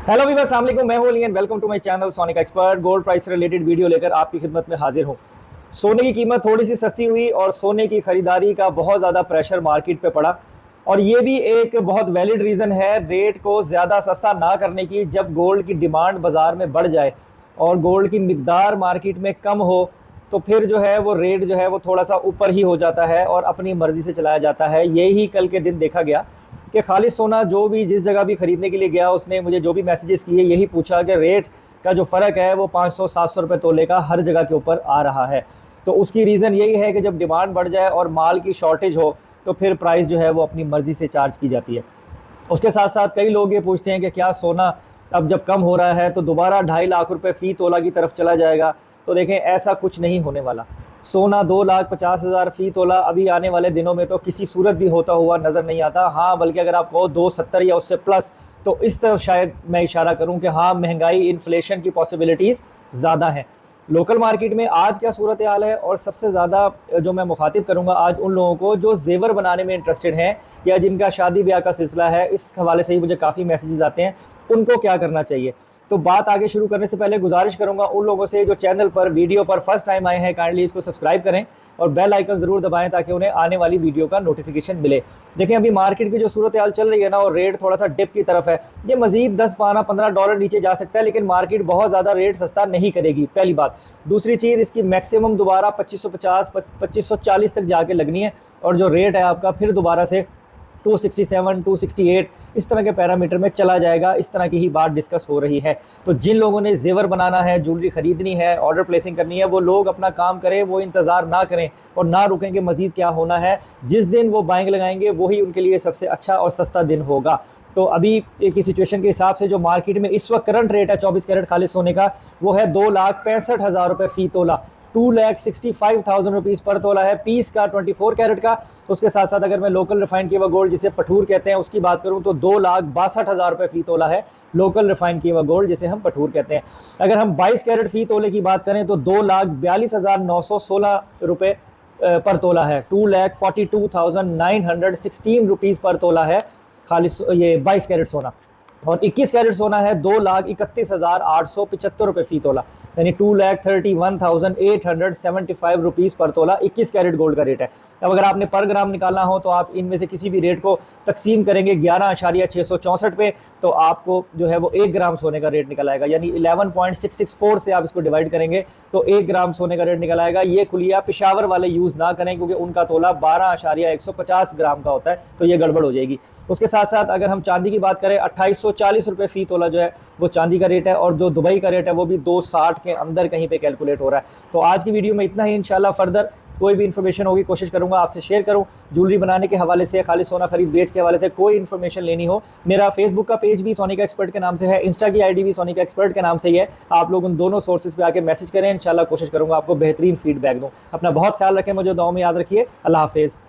Hello viewers, अस्सलाम वालेकुम। मैं हूं Ali and welcome to my channel sonic expert. Gold price से रिलेटेड वीडियो लेकर आपकी खिदमत में हाजिर हूं। सोने की कीमत थोड़ी सी सस्ती हुई और सोने की खरीदारी का बहुत ज़्यादा प्रेशर मार्केट पे पड़ा, और ये भी एक बहुत वैलिड रीज़न है रेट को ज़्यादा सस्ता ना करने की। जब गोल्ड की डिमांड बाज़ार में बढ़ जाए और गोल्ड की मिकदार मार्केट में कम हो तो फिर जो है वो रेट जो है वो थोड़ा सा ऊपर ही हो जाता है और अपनी मर्ज़ी से चलाया जाता है। यही कल के दिन देखा गया कि खालिश सोना जो भी जिस जगह भी ख़रीदने के लिए गया उसने मुझे जो भी मैसेजेस किए यही पूछा कि रेट का जो फ़र्क है वो 500-700 रुपये तोले का हर जगह के ऊपर आ रहा है। तो उसकी रीज़न यही है कि जब डिमांड बढ़ जाए और माल की शॉर्टेज हो तो फिर प्राइस जो है वो अपनी मर्ज़ी से चार्ज की जाती है। उसके साथ साथ कई लोग ये पूछते हैं कि क्या सोना अब जब कम हो रहा है तो दोबारा 2.5 लाख रुपए फ़ी तोला की तरफ चला जाएगा? तो देखें, ऐसा कुछ नहीं होने वाला। सोना 2,50,000 फ़ी तोला अभी आने वाले दिनों में तो किसी सूरत भी होता हुआ नज़र नहीं आता। हाँ, बल्कि अगर आप कहो 270 या उससे प्लस, तो इस तरफ शायद मैं इशारा करूं कि हाँ, महंगाई, इन्फ्लेशन की पॉसिबिलिटीज़ ज़्यादा हैं। लोकल मार्केट में आज क्या सूरत हाल है, और सबसे ज़्यादा जो मैं मुखातिब करूँगा आज उन लोगों को जो जेवर बनाने में इंटरेस्टेड हैं या जिनका शादी ब्याह का सिलसिला है, इस हवाले से ही मुझे काफ़ी मैसेजेस आते हैं, उनको क्या करना चाहिए। तो बात आगे शुरू करने से पहले गुजारिश करूंगा उन लोगों से जो चैनल पर वीडियो पर फर्स्ट टाइम आए हैं, काइंडली इसको सब्सक्राइब करें और बेल आइकन ज़रूर दबाएं ताकि उन्हें आने वाली वीडियो का नोटिफिकेशन मिले। देखें, अभी मार्केट की जो सूरत हाल चल रही है ना, और रेट थोड़ा सा डिप की तरफ है। ये मजीद 10, 12, 15 डॉलर नीचे जा सकता है, लेकिन मार्केट बहुत ज़्यादा रेट सस्ता नहीं करेगी, पहली बात। दूसरी चीज़, इसकी मैक्सिमम दोबारा 2550, 2540 तक जाके लगनी है, और जो रेट है आपका फिर दोबारा से 267, 268 इस तरह के पैरामीटर में चला जाएगा। इस तरह की ही बात डिस्कस हो रही है। तो जिन लोगों ने जेवर बनाना है, ज्वेलरी ख़रीदनी है, ऑर्डर प्लेसिंग करनी है, वो लोग अपना काम करें, वो इंतज़ार ना करें और ना रुकें कि मज़ीद क्या होना है। जिस दिन वो बाइंग लगाएंगे वही उनके लिए सबसे अच्छा और सस्ता दिन होगा। तो अभी की सिचुएशन के हिसाब से जो मार्केट में इस वक्त करंट रेट है 24 कैरेट खालिश सोने का, वो है 2,65,000 रुपये फ़ी तोला। 2,65,000 रुपीज़ पर तोला है पीस का, 24 कैरेट का। उसके साथ साथ अगर मैं लोकल रिफाइंड किया हुआ गोल्ड जिसे पठूर कहते हैं उसकी बात करूं तो 2,62,000 रुपये फ़ी तोला है लोकल रिफाइंड किया हुआ गोल्ड जिसे हम पठूर कहते हैं। अगर हम 22 कैरेट फ़ी तोले की बात करें तो 2,42,916 रुपये पर तोला है। 2,42,916 रुपीज़ पर तोला है खालिश ये 22 कैरेट सोना। और 21 कैरेट सोना है 2,31,875 रुपये फ़ी तोला, यानी 2,31,875 रुपीज़ पर तोला 21 कैरेट गोल्ड का रेट है। अब अगर आपने पर ग्राम निकालना हो तो आप इनमें से किसी भी रेट को तकसीम करेंगे 11,664 पे, तो आपको जो है वो 1 ग्राम सोने का रेट निकल आएगा, यानी 11.664 से आप इसको डिवाइड करेंगे तो 1 ग्राम सोने का रेट निकल आएगा। ये खुलिया पेशावर वाले यूज़ ना करें क्योंकि उनका तोला 12,150 ग्राम का होता है, तो ये गड़बड़ हो जाएगी। उसके साथ साथ अगर हम चांदी की बात करें 2,840 रुपये फ़ी तोला जो है वो चांदी का रेट है, और जो दुबई का रेट है वो भी 260 के अंदर कहीं पे कैलकुलेट हो रहा है। तो आज की वीडियो में इतना ही। इंशाल्लाह फर्दर कोई भी इन्फॉर्मेशन होगी कोशिश करूंगा आपसे शेयर करूं। ज्वेलरी बनाने के हवाले से, खालिश सोना खरीद बेच के हवाले से कोई इन्फॉर्मेशन लेनी हो, मेरा फेसबुक का पेज भी सोनिक एक्सपर्ट के नाम से है, इंस्टा की आईडी भी सोनिक एक्सपर्ट के नाम से ही है। आप लोग उन दोनों सोर्सेज पे आके मैसेज करें, इंशाल्लाह कोशिश करूंगा आपको बेहतरीन फीडबैक दूं। अपना बहुत ख्याल रखें, मुझे दुआ में याद रखिए। अल्लाह हाफिज़।